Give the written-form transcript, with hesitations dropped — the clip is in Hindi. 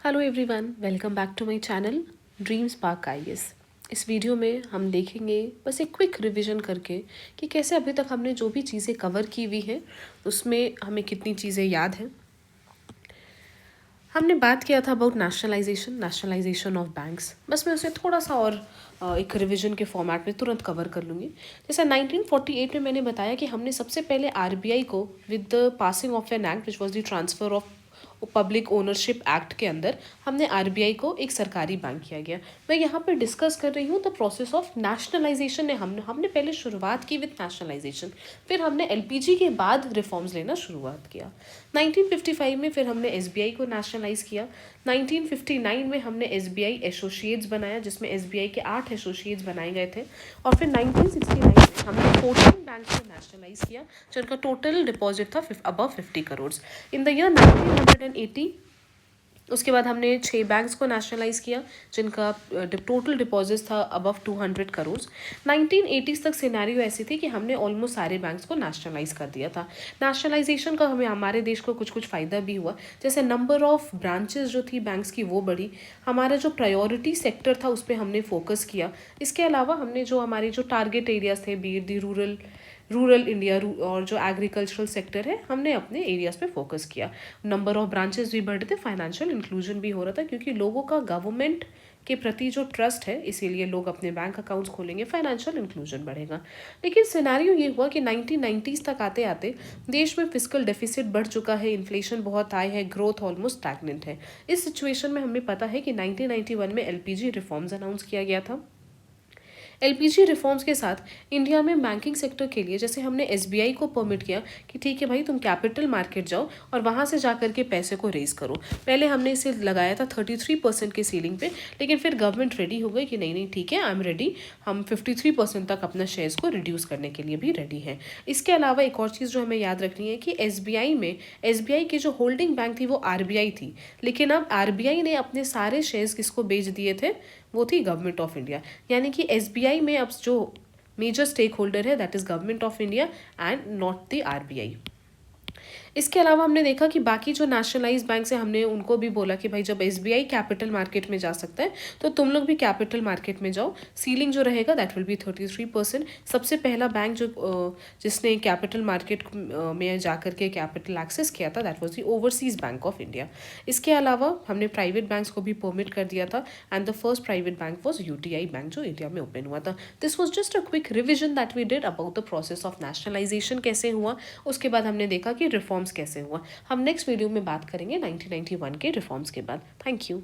Hello everyone, welcome back to my channel dream spark IAS. इस वीडियो में हम देखेंगे बस एक क्विक रिवीजन करके कि कैसे अभी तक हमने जो भी चीज़ें कवर की हुई हैं उसमें हमें कितनी चीज़ें याद हैं। हमने बात किया था अबाउट नेशनलाइजेशन ऑफ बैंक्स। बस मैं उसे थोड़ा सा और एक रिवीजन के फॉर्मेट में तुरंत कवर कर लूँगी। जैसे 1948 में मैंने बताया कि हमने सबसे पहले आरबीआई को with the passing of an act which was the transfer of public ownership act के अंदर हमने आरबीआई को एक सरकारी बैंक किया गया। मैं यहाँ पे डिस्कस कर रही हूँ द प्रोसेस ऑफ नेशनलाइजेशन। हमने पहले शुरुआत की विद नेशनलाइजेशन, फिर हमने एलपीजी के बाद रिफॉर्म्स लेना शुरुआत किया। 1955 में फिर हमने एसबीआई को नेशनलाइज किया। 1959 में हमने एसबीआई एसोसिएट्स बनाया जिसमें एसबीआई के 8 एसोसिएट्स बनाए गए थे। और फिर 1969 में हमने 14 बैंक को नेशनलाइज किया जिनका टोटल डिपॉजिट था above 50 crore. In the year 1980 उसके बाद हमने 6 बैंक्स को नेशनलाइज किया जिनका टोटल डिपॉजिट था अबव 200 करोड़। 1980s तक सिनेरियो ऐसी थी कि हमने ऑलमोस्ट सारे बैंक्स को नेशनलाइज कर दिया था। नेशनलाइजेशन का हमें हमारे देश को कुछ कुछ फ़ायदा भी हुआ, जैसे नंबर ऑफ ब्रांचेस जो थी बैंक्स की वो बढ़ी। हमारा जो प्रायोरिटी सेक्टर था उस पर हमने फोकस किया। इसके अलावा हमने जो हमारे जो टारगेट एरियाज थे, B it the rural India और जो एग्रीकल्चरल सेक्टर है, हमने अपने एरियाज पे फोकस किया। नंबर ऑफ ब्रांचेस भी बढ़ रहे थे, फाइनेंशियल इंक्लूजन भी हो रहा था क्योंकि लोगों का गवर्नमेंट के प्रति जो ट्रस्ट है इसीलिए लोग अपने बैंक अकाउंट्स खोलेंगे, फाइनेंशियल इंक्लूजन बढ़ेगा। लेकिन सिनेरियो ये हुआ कि 1990s तक आते आते देश में फिस्कल डेफिसिट बढ़ चुका है, इन्फ्लेशन बहुत हाई है, ग्रोथ ऑलमोस्ट स्टैग्नेंट है। इस सिचुएशन में हमें पता है कि 1991 में एलपीजी रिफॉर्म्स अनाउंस किया गया था। एलपीजी रिफॉर्म्स के साथ इंडिया में बैंकिंग सेक्टर के लिए जैसे हमने एसबीआई को परमिट किया कि ठीक है भाई, तुम कैपिटल मार्केट जाओ और वहाँ से जा करके पैसे को रेज करो। पहले हमने इसे लगाया था 33% के सीलिंग पे, लेकिन फिर गवर्नमेंट रेडी हो गई कि नहीं नहीं ठीक है, आई एम रेडी, हम 53% तक अपना शेयर्स को रिड्यूस करने के लिए भी रेडी हैं। इसके अलावा एक और चीज़ जो हमें याद रखनी है कि एसबीआई की जो होल्डिंग बैंक थी वो आरबीआई थी, लेकिन अब आरबीआई ने अपने सारे शेयर्स किसको बेच दिए थे, वो थी गवर्नमेंट ऑफ इंडिया। यानी कि एसबीआई में अब जो मेजर स्टेक होल्डर है that is government of India and not the RBI. इसके अलावा हमने देखा कि बाकी जो नेशनलाइज बैंक है हमने उनको भी बोला कि भाई जब एसबीआई कैपिटल मार्केट में जा सकता है तो तुम लोग भी कैपिटल मार्केट में जाओ। सीलिंग जो रहेगा दैट विल बी 33%। सबसे पहला बैंक जिसने कैपिटल मार्केट में जाकर के कैपिटल एक्सेस किया था that was the overseas bank of India. इसके अलावा हमने प्राइवेट बैंक्स को भी परमिट कर दिया था and the first private bank was UTI bank जो इंडिया में ओपन हुआ था। This was just a quick revision that we did about the process of nationalisation कैसे हुआ। उसके बाद हमने देखा कि रिफॉर्म्स कैसे हुआ। हम नेक्स्ट वीडियो में बात करेंगे 1991 के रिफॉर्म्स के बाद। Thank you.